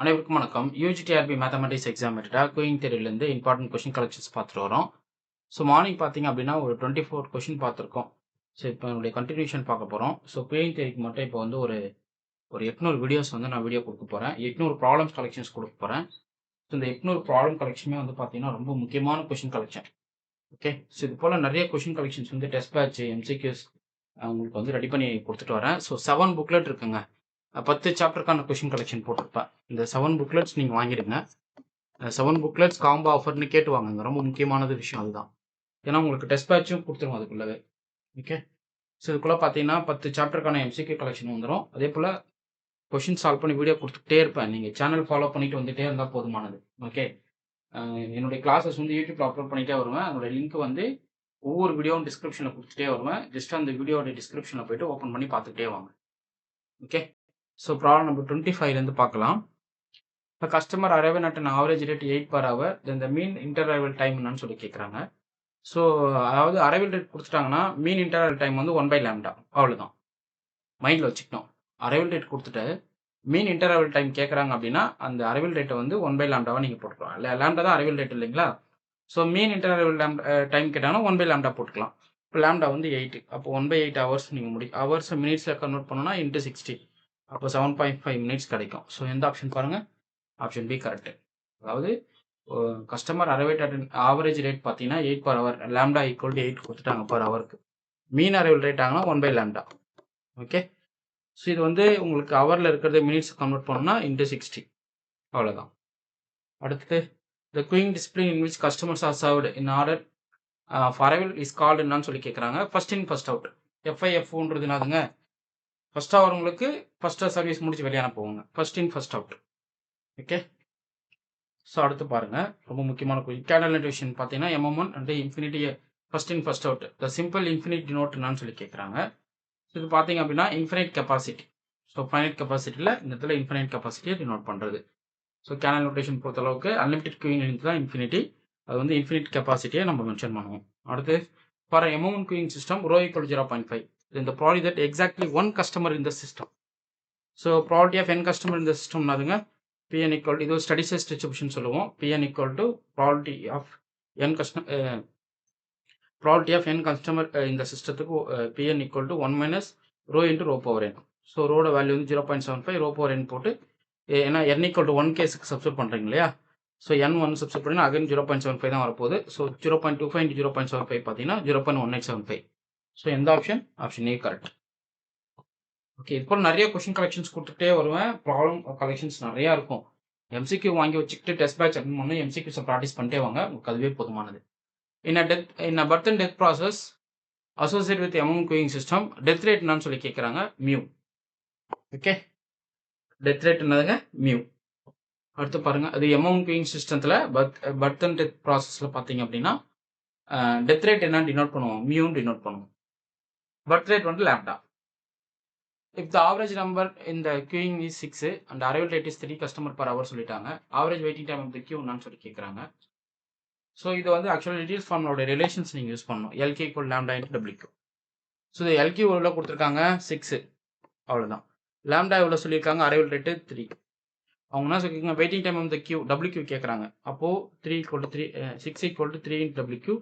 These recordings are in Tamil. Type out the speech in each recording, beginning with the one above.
அனைவருக்கும் வணக்கம். யூஜிடிஆர்பி மேத்தமெட்டிக்ஸ் எக்ஸாம் குயிங் தேரியிலேருந்து இம்பார்ட்டன்ட் கொஷின் கலெக்ஷன்ஸ் பார்த்துட்டு வரோம். ஸோ மார்னிங் பார்த்தீங்க அப்படின்னா ஒரு 24 கொஷின் பார்த்துருக்கோம். ஸோ இப்போ என்னுடைய கண்டினியூஷன் பார்க்க போகிறோம். ஸோ குயிங் தேரிக்கு மட்டும் இப்போ வந்து ஒரு ஒரு 800 வீடியோஸ் வந்து நான் வீடியோ கொடுக்க போகிறேன். 800 ப்ராப்ளம்ஸ் கலெக்ஷன்ஸ் கொடுக்க போகிறேன். ஸோ இந்த 800 ப்ராப்ளம் கலெக்ஷனுமே வந்து பார்த்தீங்கன்னா ரொம்ப முக்கியமான கொஷின் கலெக்ஷன். ஓகே, ஸோ இது போல் நிறைய கொஷின் கலெக்ஷன்ஸ் வந்து டெஸ்ட் பேட்ச் எம்சிக்யூஸ் உங்களுக்கு வந்து ரெடி பண்ணி கொடுத்துட்டு வரேன். ஸோ 7 புக்லெட் இருக்குங்க. 10 சாப்டருக்கான கொஷின் கலெக்ஷன் போட்டிருப்பேன். இந்த 7 புக்லெட்ஸ் நீங்கள் வாங்கிடுங்க. 7 புக்லெட்ஸ் காம்போ ஆஃபர்னு கேட்டு வாங்குங்க. ரொம்ப முக்கியமானது விஷயம் அதுதான். ஏன்னா உங்களுக்கு டெஸ்ட் பேட்சும் கொடுத்துருவோம் அதுக்குள்ளவே. ஓகே, ஸோ இதுக்குள்ளே பார்த்தீங்கன்னா 10 சாப்டருக்கான எம்சிக்யூ கலெக்ஷன் வந்துடும். அதே போல் கொஷின் சால்வ் பண்ணி வீடியோ கொடுத்துட்டே இருப்பேன். நீங்கள் சேனல் ஃபாலோ பண்ணிட்டு வந்துகிட்டே இருந்தால் போதுமானது. ஓகே, என்னுடைய கிளாஸஸ் வந்து யூடியூப்ல அப்லோட் பண்ணிகிட்டே வருவேன். அதோட லிங்க் வந்து ஒவ்வொரு வீடியோவும் டிஸ்கிரிப்ஷனில் கொடுத்துட்டே வருவேன். ஜஸ்ட் அந்த வீடியோட டிஸ்கிரிப்ஷனில் போய்ட்டு ஓப்பன் பண்ணி பார்த்துக்கிட்டே வாங்க. ஓகே, ஸோ ப்ராப்ளம் நம்பர் 25லேருந்து பார்க்கலாம். இப்போ customer arrival at an average rate 8 per hour, then the mean interarrival time என்னன்னு சொல்லி கேட்குறாங்க. ஸோ அதாவது அரைவல் ரேட் கொடுத்துட்டாங்கன்னா மீன் இன்டர்அரைவல் டைம் வந்து 1/λ. அவ்வளோதான், மைண்டில் வச்சுக்கணும். அரைவல் ரேட் கொடுத்துட்டு மீன் இன்டர்அரைவல் டைம் கேட்குறாங்க அப்படின்னா அந்த அரைவல் ரேட்டை வந்து 1/λ நீங்கள் போட்டுக்கலாம். இல்லை, லேம்டா தான் அரைவல் ரேட் இல்லைங்களா? ஸோ மீன் இன்டர்அரைவல் டைம் கேட்டாங்கன்னா 1/λ போட்டுக்கலாம். இப்போ லேம்டா வந்து 8, அப்போ 1/8 ஹவர்ஸ் நீங்கள் ஹவர்ஸ் மினிட்ஸில் கன்வெர்ட் பண்ணோன்னா இன்ட்டு 60, அப்போ 7.5 மினிட்ஸ் கிடைக்கும். ஸோ எந்த ஆப்ஷன் பாருங்கள்? Option B correct. அதாவது customer arrived at average rate பார்த்தீங்கன்னா 8 per hour, lambda equal to 8 கொடுத்துட்டாங்க per ஹவருக்கு. மீன் அரைவல் ரேட் ஆகுனா 1/λ. ஓகே, ஸோ இது வந்து உங்களுக்கு ஹவரில் இருக்கிறது மினிட்ஸ் கன்வெர்ட் பண்ணோம்னா இன்ட்டு 60, அவ்வளோதான். அடுத்தது the queuing discipline in which customers are served in order for arrival is called என்னன்னு சொல்லி கேட்குறாங்க. First in first out. FIFOன்றது என்னதுங்க? ஃபர்ஸ்ட் அவங்களுக்கு ஃபர்ஸ்ட் சர்வீஸ் முடிச்சு வெளியே அனுப்புவாங்க. First in first out. Okay, so அடுத்து பாருங்கள், ரொம்ப முக்கியமான கொஸ்டின். கேட்டலிட்டிவேஷன் பார்த்தீங்கன்னா MM1 and infinity first in first out. The simple infinite note என்னன்னு சொல்லி கேட்குறாங்க. இது பார்த்தீங்க அப்படின்னா இன்ஃபினைட் கெப்பாசிட்டி. ஸோ ஃபைனைட் கெப்பாசிட்டியில் இந்த இடத்துல இன்ஃபினைட் கெப்பாசிட்டியை டினோட் பண்ணுறது. ஸோ கேனல் நோட்டேஷன் பொறுத்தளவுக்கு அன்லிமிட்டட் குயிங் தான் இன்ஃபினிட்டி, அது வந்து இன்ஃபினிட் கெப்பாசிட்டியை நம்ம மென்ஷன் பண்ணுவோம். அடுத்து for MM1 queuing system rho equal 0.5, இந்த probability that exactly one customer in the system. So probability of n customer in the சிஸ்டம்னாதுங்க Pn equal, இது ஸ்டடி சைஸ் டிஸ்ட்ரிபியூஷன் சொல்லுவோம். Pn equal to probability of n customer in the சிஸ்டத்துக்கு Pn equal to 1 minus rho into rho power n. So ரோட வேல்யூ வந்து 0.75, rho power n போட்டு, ஏன்னா n equal to 1 கேஸுக்கு சப்ஸ்டிட் பண்ணுறீங்க இல்லையா? ஸோ n1 சப்ஸ்டிட் பண்ணினா அகைன் 0.75 தான் வரப்போகுது. ஸோ 0.25 into 0.75 பார்த்தீங்கன்னா 0.1875. ஸோ எந்த option? Option A correct. Okay, இது போல் நிறைய கொஷின் கலெக்ஷன்ஸ் கொடுத்துட்டே வருவேன். ப்ராப்ளம் கலெக்ஷன்ஸ் நிறையா இருக்கும். எம்சிக்யூ வாங்கி வச்சுக்கிட்டு டெஸ்ட் பேட்ச் அட்டன் பண்ணி எம்சிக்யூஸை ப்ராக்டிஸ் பண்ணிட்டே வாங்க, உங்களுக்கு அதுவே போதுமானது. In a birth and death process associate with MM queuing system death rate என்னன்னு சொல்லி கேட்குறாங்க. மியூ. ஓகே, டெத் ரேட் என்னதுங்க? மியூ. அடுத்து பாருங்கள், அது MM குயிங் சிஸ்டத்தில் பர்த் அண்ட் டெத் ப்ராசஸில் பார்த்தீங்க அப்படின்னா டெத் ரேட் என்னன்னு டினோட் பண்ணுவோம், மியூன்னு டினோட் பண்ணுவோம். பர்த் ரேட் வந்து lambda. If the average number in the queuing is 6 and arrival rate is 3 customer per hour சொல்லிட்டாங்க, average waiting time of the queue என்னன்னு சொல்லி கேட்குறாங்க. ஸோ இது வந்து ஆக்சுவலாக டீட்டெயில்ஸ் ஃபார்மோட ரிலேஷன்ஸ் நீங்கள் யூஸ் பண்ணணும். LK equal lambda into WQ. So இது LQ எவ்வளோ கொடுத்துருக்காங்க? 6, அவ்வளோதான். லேம்டா எவ்வளோ சொல்லியிருக்காங்க? Arrival rate 3. அவங்க என்ன சொல்லியிருக்காங்க? Waiting time of the queue WQ கேட்குறாங்க. அப்போது 3 equal to 3, 6 equal to 3 into WQ.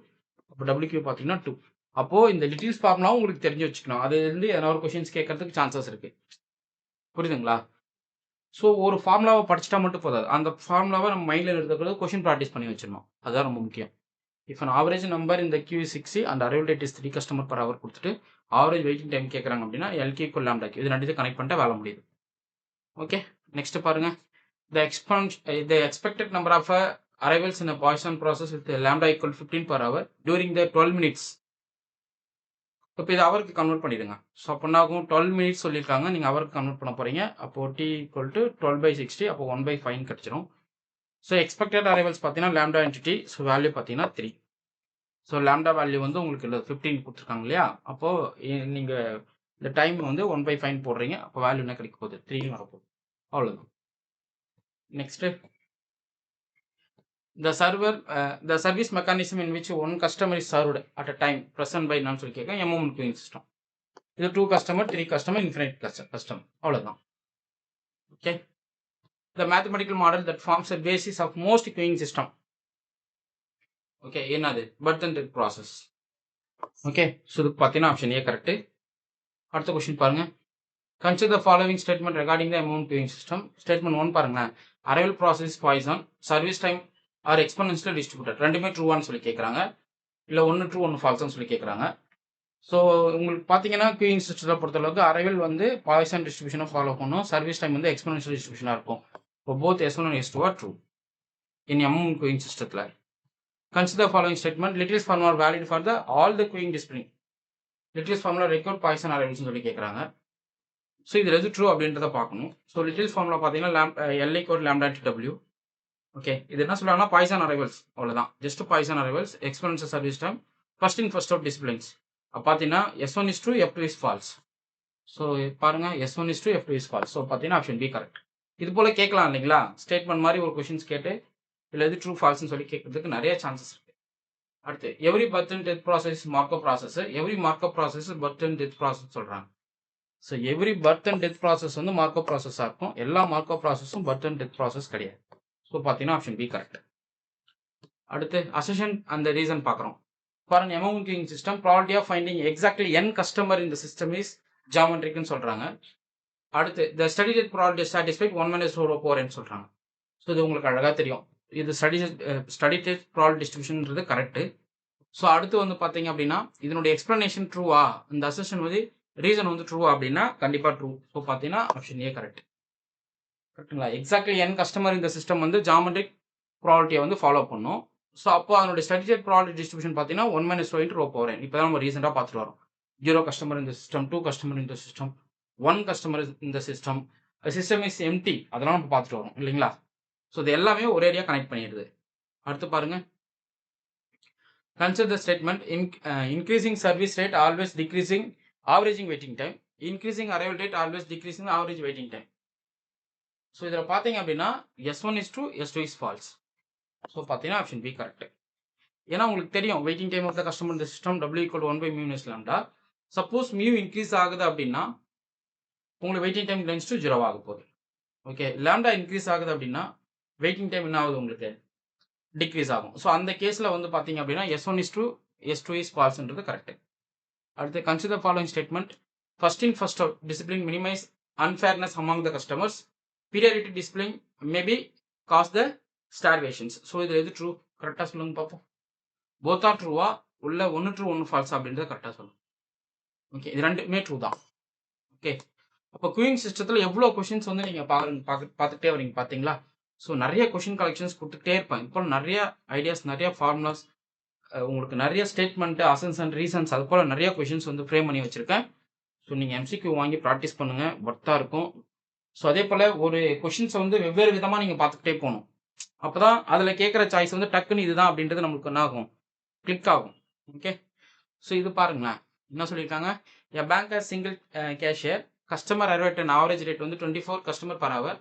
அப்போ WQ பார்த்தீங்கன்னா 2. அப்போது இந்த டீட்டெயில்ஸ் ஃபார்முலாவும் உங்களுக்கு தெரிஞ்சு வச்சுக்கணும். அதுலேருந்து எதனா ஒரு கொஷின்ஸ் கேட்கறதுக்கு சான்சஸ் இருக்குது. புரியுதுங்களா? ஸோ ஒரு ஃபார்முலாவை படிச்சுட்டா மட்டும் போதாது, அந்த ஃபார்முலாவை நம்ம மைண்டில் இருக்கிறது கொஷின் ப்ராக்டிஸ் பண்ணி வச்சிடணும். அதுதான் ரொம்ப முக்கியம். இஃப் அன் ஆவரேஜ் நம்பர் இந்த queue 6 and arrival rate is 3 customer per hour கொடுத்துட்டு ஆவரேஜ் வெயிட்டிங் டைம் கேட்குறாங்க அப்படின்னா LK equal lambda Q. இது ரெண்டு கனெக்ட் பண்ணிட்டு வேலை முடியுது. ஓகே, நெக்ஸ்ட் பாருங்க. The expected number of arrivals in a Poisson process with lambda equal 15 per hour during the 12 minutes. இப்போ இது அவருக்கு கன்வெர்ட் பண்ணிடுங்க. ஸோ அப்போ என்ன ஆகும்? 12 மினிட்ஸ் சொல்லியிருக்காங்க, நீங்கள் அவருக்கு கன்வெர்ட் பண்ண போகிறீங்க. அப்போது T equal to 12/60, அப்போ 1/5 கிடச்சிரும். ஸோ எக்ஸ்பெக்டட் அரைவல்ஸ் பார்த்தீங்கன்னா lambda into T, so value பார்த்தீங்கன்னா 3. ஸோ லேம்டா வேல்யூ வந்து உங்களுக்கு 15 கொடுத்துருக்காங்க இல்லையா? அப்போது நீங்கள் இந்த டைம் வந்து 1/5 போடுறீங்க, அப்போ வேல்யூ என்ன கிடைக்க போகுது? 3 வரப்போகுது. அவ்வளோதான். Next the service mechanism in which one customer is served at a time present by என்னன்னு சொல்லி கேட்க MM queuing system. இது 2 customer, 3 customer, infinite customer, அவ்வளோதான். Okay, the mathematical model that forms the basis of most queuing system. Okay, என்னது birth and death process. Okay, so இதுக்கு பார்த்தீங்கன்னா ஆப்ஷன் ஏ கரெக்ட். அடுத்த கொஸ்டின் பாருங்க. Consider the following statement regarding the amount queuing system. Statement 1 பாருங்களேன். Arrival process is Poisson, service time are exponentially distributed. ரெண்டுமே ட்ரூவான்னு சொல்லி கேட்குறாங்க, இல்லை ஒன்று ட்ரூ ஒன்று ஃபால்ஸ்னு சொல்லி கேட்குறாங்க. ஸோ உங்களுக்கு பார்த்தீங்கன்னா குயிங் சிஸ்டத்தை பொறுத்தளவுக்கு அரைவல் வந்து பாய்சன் டிஸ்ட்ரிபியூஷனை ஃபாலோ பண்ணும், சர்வீஸ் டைம் வந்து எக்ஸ்போனன்ஷியல் டிஸ்ட்ரிபியூஷனாக இருக்கும். இப்போ both S1 and S2 are true in MM queuing சிஸ்டத்தில். Consider following statement. Little's formula valid for the all the queuing discipline. Little's formula record Poisson அரைவல்ஸ்னு சொல்லி கேட்குறாங்க. ஸோ இதில் எது ட்ரூ அப்படின்றத பார்க்கணும். ஸோ லிட்டில்ஸ் ஃபார்முலா பார்த்தீங்கன்னா L I quote lambda T W. Okay, இது என்ன சொல்கிறாங்கன்னா பாய்சன் அரைவல்ஸ், அவ்வளோதான், just Poisson arrivals, exponential service time, first in first out disciplines. பார்த்தீங்கன்னா S1 is true, F2 is false. So பாருங்க, S1 is true, F2 is false. So பார்த்தீங்கன்னா ஆப்ஷன் பி கரெக்ட். இது போல கேட்கலாம் இல்லைங்களா, ஸ்டேட்மெண்ட் மாதிரி ஒரு கொஸ்டின்ஸ் கேட்டு இல்லை எது ட்ரூ ஃபால்ஸ்னு சொல்லி கேட்கறதுக்கு நிறைய சான்சஸ் இருக்கு. அடுத்து every birth and death process Markov process, every Markov process birth and death process சொல்கிறாங்க. So every birth and death process வந்து மார்க்அப் ப்ராசஸாக இருக்கும், எல்லா மார்க்அப் ப்ராசஸும் பர்த் அண்ட் டெத் ப்ராசஸ் கிடையாது. ஸோ பார்த்தீங்கன்னா ஆப்ஷன் பி கரெக்ட். அடுத்து அசெஷன் அந்த ரீசன் பார்க்குறோம். For an amount queuing system, probability of finding exactly n customer in the system is geometric ன்னு சொல்றாங்க. அடுத்து the study state probability is satisfied 1 minus 4 over n சொல்றாங்க. ஸோ இது உங்களுக்கு அழகாக தெரியும், இது ஸ்டடி ஸ்டேட் ப்ராபபிலிட்டி டிஸ்ட்ரிபியூஷன்ன்றது கரெக்ட். ஸோ அடுத்து வந்து பார்த்தீங்க அப்படின்னா இதனுடைய எக்ஸ்பிளனேஷன் ட்ரூவா, இந்த அசெஷன் வந்து ரீசன் வந்து ட்ரூவா அப்படின்னா கண்டிப்பாக ட்ரூ. ஸோ பார்த்தீங்கன்னா ஆப்ஷன் ஏ கரெக்ட். கரெக்டுங்களா, exactly n customer in the system வந்து ஜாமெட்ரிக் ப்ராபபிலிட்டியை வந்து ஃபாலோ பண்ணும். ஸோ அப்போ அதனுடைய ஸ்டேட் ப்ராபபிலிட்டி டிஸ்ட்ரிபியூஷன் பார்த்தீங்கன்னா 1 minus 4 into rho power n. இப்போ தான் நம்ம ரீசெண்டாக பார்த்துட்டு வரோம். 0 customer in the system, 2 customer in the system, 1 customer in the system, system is empty, அதெல்லாம் நம்ம பார்த்துட்டு வரோம் இல்லைங்களா. ஸோ இது எல்லாமே ஒரேடியாக கனெக்ட் பண்ணிடுது. அடுத்து பாருங்க, consider the statement. Increasing service rate always decreasing averaging waiting time, increasing arrival rate always decreasing average waiting time. So இதில் பார்த்தீங்க அப்படின்னா S1 is true, S2 is false. So பார்த்தீங்கன்னா ஆப்ஷன் பி கரெக்ட். ஏன்னா உங்களுக்கு தெரியும் waiting time of the customer in the system W = 1 by mu minus lambda. Suppose mu increase ஆகுது அப்படின்னா உங்களுக்கு வெயிட்டிங் டைம் டென்ஸ் டு 0 ஆக போகுது. ஓகே, லேம்டா இன்க்ரீஸ் ஆகுது அப்படின்னா வெயிட்டிங் டைம் என்ன ஆகுது, உங்களுக்கு டிக்ரீஸ் ஆகும். ஸோ அந்த கேஸில் வந்து பார்த்தீங்க அப்படின்னா S1 is true, S2 is falseன்றது கரெக்ட். அடுத்து consider following statement. First in first out discipline minimise unfairness among the customers, periodic discipline maybe cause the starvations. So இதில் எது ட்ரூ, கரெக்டாக சொல்லுங்க பார்ப்போம். போத் ஆர் ட்ரூவா, உள்ள ஒன்று ட்ரூ ஒன்று ஃபால்ஸ் அப்படின்றத கரெக்டாக சொல்லுங்க. ஓகே, இது ரெண்டுமே ட்ரூ தான். ஓகே, அப்போ குயிங் சிஸ்டத்தில் எவ்வளோ கொஷின்ஸ் வந்து நீங்கள் பார்த்துக்கிட்டே வரீங்க பார்த்தீங்களா. ஸோ நிறைய கொஷின் கலெக்ஷன்ஸ் கொடுத்துக்கிட்டே இருப்பேன். இப்போ நிறைய ஐடியாஸ், நிறைய ஃபார்முலாஸ், உங்களுக்கு நிறைய ஸ்டேட்மெண்ட்டு, அசன்ஸ் அண்ட் ரீசன்ஸ், அது போல் நிறைய கொஷின்ஸ் வந்து ஃப்ரேம் பண்ணி வச்சுருக்கேன். ஸோ நீங்கள் MCQ வாங்கி ப்ராக்டிஸ் பண்ணுங்கள், ஒர்த்தாக இருக்கும். ஸோ அதே போல் ஒரு கொஷின்ஸை வந்து வெவ்வேறு விதமாக நீங்கள் பார்த்துக்கிட்டே போகணும். அப்போ தான் அதில் கேட்குற சாய்ஸ் வந்து டக்குன்னு இதுதான் அப்படின்றது நம்மளுக்கு என்ன ஆகும், கிளிக் ஆகும். ஓகே, ஸோ இது பாருங்களேன் என்ன சொல்லியிருக்காங்க. A bank has single cashier, customer arrive at average rate வந்து 24 customer per hour.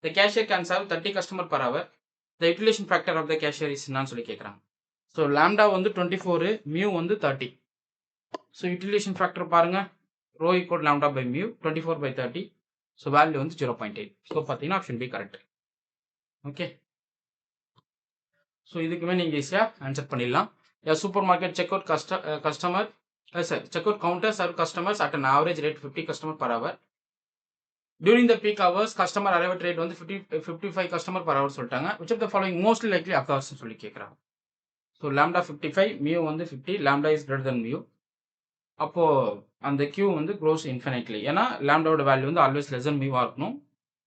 The cashier can serve 30 customer per hour. The utilisation factor of the cashier is என்னன்னு சொல்லி கேட்குறாங்க. ஸோ லேம்டா வந்து 24, மியூ வந்து 30. ஸோ யூட்டிலேஷன் ஃபேக்டர் பாருங்க, rho equal lambda by mu 24 by 30. So value வந்து 0.8. ஸோ பார்த்தீங்கன்னா option B correct. Okay, so இதுக்குமே நீங்கள் ஈஸியாக ஆன்சர் பண்ணிடலாம். Supermarket check out check out counter serve customers at an average rate 50 customer per hour. During the peak hours, customer arrival rate வந்து 55 customer per hour சொல்லிட்டாங்க. Which of the following mostly likely occurs சொல்லி கேட்குறாங்க. ஸோ லேம்டா 55, மியூ வந்து 50, lambda is greater than mu. அப்போது அந்த கியூ வந்து க்ரோஸ் இன்ஃபினைட்லி. ஏன்னா லேம்டாவோட வேல்யூ வந்து ஆல்வேஸ் லெஸ் தென் மியூவாக இருக்கணும்,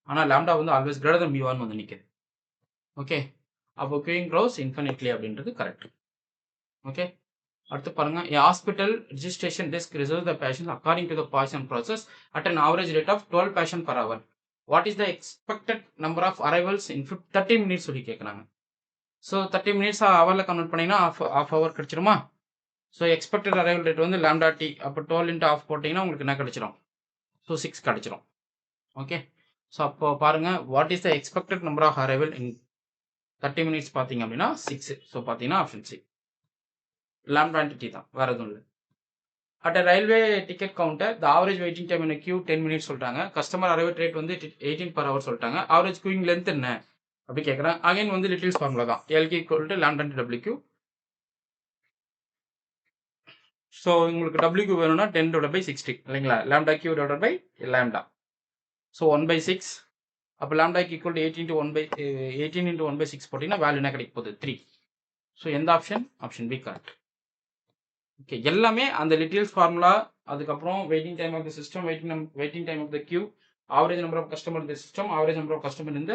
ஆனால் லேம்டா வந்து ஆல்வேஸ் கிரேட்டர் தென் மியூவான்னு வந்து நிற்குது. ஓகே, அப்போ கியூயிங் க்ரோஸ் இன்ஃபினைட்லி அப்படின்றது கரெக்ட். ஓகே, அடுத்து பாருங்க, a hospital registration desk reserves the patients according to the Poisson process at an average rate of 12 patients per hour. What is the expected number of arrivals in 30 minutes சொல்லி கேட்குறாங்க. ஸோ 30 மினிட்ஸ் ஹவரில் கன்வெர்ட் பண்ணிங்கன்னா half hour கிடச்சிருமா. ஸோ எக்ஸ்பெக்டட் அரைவல் ரேட் வந்து லேம்டா டி, அப்போ 12 into half போட்டிங்கன்னா உங்களுக்கு என்ன கிடச்சிரும், ஸோ 6 கிடச்சிரும். ஓகே, ஸோ அப்போ பாருங்கள், what is the expected number of arrival in 30 minutes பார்த்தீங்க அப்படின்னா 6. ஸோ பார்த்தீங்கன்னா ஆப்ஷன் சி, லேம்டா டி தான், வேறு எதுவும் இல்லை. At a railway ticket counter the average waiting time in queue 10 minutes சொல்லிட்டாங்க. கஸ்டமர் அரைவல் ரேட் வந்து 18 per hour சொல்லிட்டாங்க. ஆவரேஜ் queuing லென்த் என்ன அப்படி கேட்குறேன். அகைன் வந்து லிட்டில்ஸ் ஃபார்முலா தான். LQ equal to lambda into WQ. So உங்களுக்கு WQ வேணும்னா 10/60 இல்லைங்களா? Lambda Q divided by lambda. So 1/6. அப்போ லாம்டாக்கு ஈக்குவல் டு 18 into 1/6 போட்டிங்கன்னா வேல்யூ என்ன கிடைக்க போகுது? 3. ஸோ எந்த option? Option B correct. Okay, எல்லாமே அந்த லிட்டில்ஸ் ஃபார்முலா, அதுக்கப்புறம் waiting time of the system, waiting time of the queue, average number of customer in the system, average number of customer in the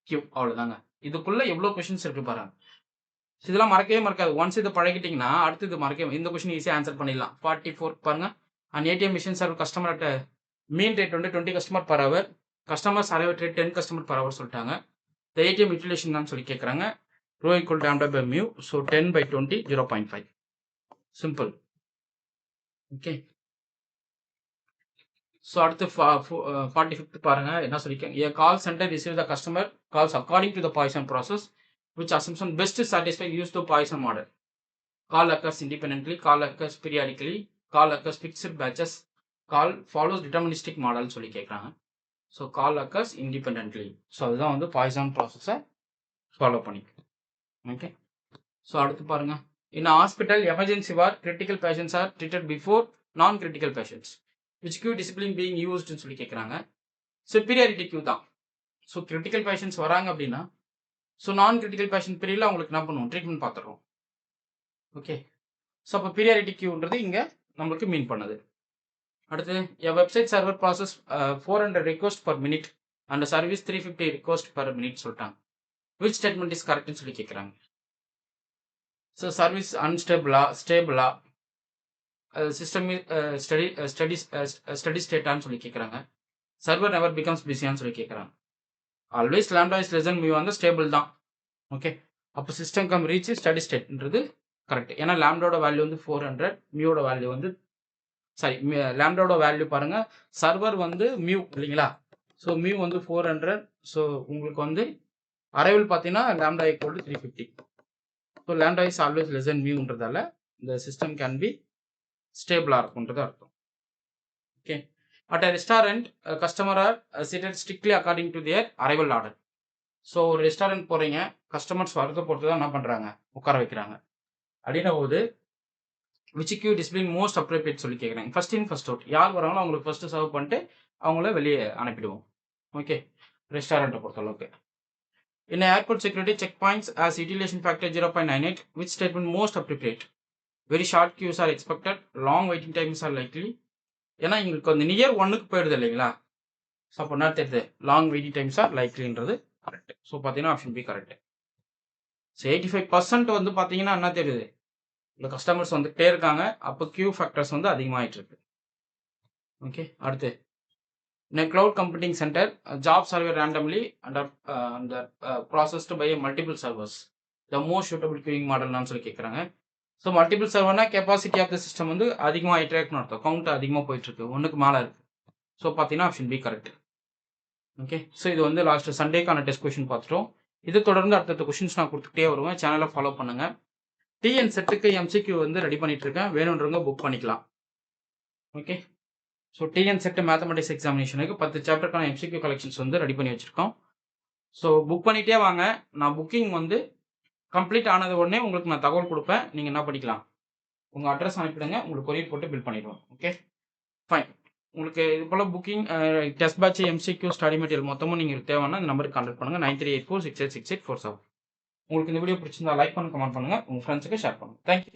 queue, அவ்வளோதாங்க. இதுக்குள்ள எவ்வளோ கொஷின்ஸ் இருக்கு பாருங்க. இதெல்லாம் மறக்கவே மறக்காது. ஒன்ஸ் இதை பழகிட்டீங்கன்னா அடுத்து இது மறக்கவே, இந்த கொஸ்டின் ஈஸியாக ஆன்சர் பண்ணிடலாம். 44 பாருங்க. And ATM machine serve customer at mean rate வந்து 20 customer per hour, customers arrival rate 10 customer per hour சொல்லிட்டாங்க. இந்த ஏடிஎம் யூட்டிலேஷன் தான் சொல்லி கேட்குறாங்க. Rho equal lambda by mu. So 10/20 0.5. Simple. Okay, so அடுத்து 45th பாருங்க என்ன சொல்லியிருக்கேன். A call centre receive the customer calls according to the Poisson process which assumption best satisfy use to Poisson model. Call occurs independently, call occurs periodically, call occurs fixed patches, call follows deterministic model சொல்லி கேட்குறாங்க. ஸோ கால் அக்கர்ஸ் இண்டிபெண்டன்ட்லி. ஸோ அதுதான் வந்து பாய்சன் ப்ராசஸை ஃபாலோ பண்ணிக்கும். ஓகே, ஸோ அடுத்து பாருங்க. In hospital emergency ward critical patients are treated before non critical patients which queue discipline being யூஸ்டுன்னு சொல்லி கேட்குறாங்க. சுப்பீரியாரிட்டி கியூ தான். ஸோ கிரிட்டிக்கல் பேஷன்ஸ் வராங்க அப்படின்னா ஸோ நான் கிரிட்டிக்கல் பேஷன் பீரியடில் அவங்களுக்கு என்ன பண்ணுவோம்? ட்ரீட்மெண்ட் பார்த்துடுறோம். ஓகே, ஸோ அப்போ பீரியாரிட்டி கியூன்றது இங்கே நம்மளுக்கு மீன் பண்ணுது. அடுத்து a website server process 400 request per minute and service 350 request per minute சொல்லிட்டாங்க. விச் ஸ்டேட்மெண்ட் இஸ் கரெக்ட்னு சொல்லி கேட்குறாங்க. ஸோ சர்வீஸ் அன்ஸ்டேபிளா, ஸ்டேபிளா, சிஸ்டம் ஸ்டடி ஸ்டேட்டான்னு சொல்லி கேட்குறாங்க. சர்வர் நெவர் பிகம்ஸ் பிஸியான்னு சொல்லி கேட்குறாங்க. Always lambda is less than mu வந்து ஸ்டேபிள் தான். ஓகே, அப்போ சிஸ்டம் கம் ரீச் ஸ்டடி ஸ்டேட்ன்றது கரெக்ட். ஏன்னா லாம்டாவோட வேல்யூ வந்து 400, மியூவோட வேல்யூ வந்து லாம்டாவோட வேல்யூ பாருங்க, சர்வர் வந்து மியூ இல்லைங்களா? ஸோ மியூ வந்து 400. ஸோ உங்களுக்கு வந்து அரைவல் பார்த்தீங்கன்னா lambda equal to 350. So lambda is always less than மியூன்றதால இந்த சிஸ்டம் கேன் பி ஸ்டேபிளாக இருக்குன்றது அர்த்தம். Okay, at a restaurant customer are seated strictly according to their arrival order. So ஒரு ரெஸ்டாரண்ட் போகிறீங்க, கஸ்டமர்ஸ் வரதை பொறுத்து தான் என்ன பண்ணுறாங்க? உட்கார வைக்கிறாங்க. அப்படின்ன போது which queue discipline most appropriate சொல்லி கேட்குறாங்க. ஃபர்ஸ்ட் இன் ஃபர்ஸ்ட் அவுட், யார் வராங்களோ அவங்களுக்கு ஃபர்ஸ்ட் சர்வ் பண்ணிட்டு அவங்கள வெளியே அனுப்பிடுவோம். ஓகே, ரெஸ்டாரண்ட்டை பொறுத்தளவுக்கு. In airport security check points as utilisation factor 0.98 which statement most appropriate. Very short queues are expected, long waiting times are likely. ஏன்னா எங்களுக்கு வந்து நியர் 1க்கு போயிடுது இல்லைங்களா? ஸோ அப்போ என்ன தெரியுது? லாங் வெயிட்டிங் டைம்ஸ் ஆர் லைக்லின்றது கரெக்ட். ஸோ பார்த்தீங்கன்னா ஆப்ஷன் பி கரெக்ட். ஸோ 85% வந்து பார்த்தீங்கன்னா என்ன தெரியுது? இந்த கஸ்டமர்ஸ் வந்துகிட்டே இருக்காங்க, அப்போ கியூ ஃபேக்டர்ஸ் வந்து அதிகமாகிட்டு இருக்கு. ஓகே, அடுத்து cloud computing centre jobs arrive randomly and processed by multiple servers the most suitable queuing மாடல்னு சொல்லி கேட்குறாங்க. ஸோ மல்டிபிள் சர்வர்னா கெப்பாசிட்டி ஆஃப் த சிஸ்டம் வந்து அதிகமாக இருக்குன்னு அர்த்தம். கவுண்ட் அதிகமாக போயிட்டு இருக்கு, 1க்கு மேலே இருக்கு. ஸோ பார்த்தீங்கன்னா option B correct. Okay, so இது வந்து லாஸ்ட் சண்டேக்கான டெஸ்ட் கொஸ்டின் பார்த்துட்டோம். இது தொடர்ந்து அடுத்த கொஸ்டின்ஸ் நான் கொடுத்துட்டே வருவேன். சேனலை ஃபாலோ பண்ணுங்க. டிஎன் செட்டுக்கு எம்சிக்யூ வந்து ரெடி பண்ணிட்டு இருக்கேன், வேணுன்றவங்க புக் பண்ணிக்கலாம். Okay, so TN SET mathematics எக்ஸாமினேஷனுக்கு 10 சாப்டருக்கான எம்சிக்யூ கலெக்ஷன்ஸ் வந்து ரெடி பண்ணி வச்சிருக்கோம். ஸோ புக் பண்ணிட்டே வாங்க. நான் புக்கிங் வந்து கம்ப்ளீட் ஆனது உடனே உங்களுக்கு நான் தகவல் கொடுப்பேன். நீங்கள் என்ன பண்ணிக்கலாம், உங்கள் அட்ரஸ் அனுப்பிடுங்க, உங்களுக்கு கொரியர் போட்டு பில் பண்ணிடுவோம். Okay fine. உங்களுக்கு இது போல் booking test batch MCQ study material மொத்தமும் நீங்கள் தேவைன்னா இந்த நம்பருக்கு கான்டாக்ட் பண்ணுங்கள். 9384686847. உங்களுக்கு இந்த வீடியோ பிடிச்சிருந்தா லைக் பண்ணுங்க, கமெண்ட் பண்ணுங்கள், உங்கள் ஃப்ரெண்ட்ஸுக்கு ஷேர் பண்ணுங்கள். தேங்க்யூ.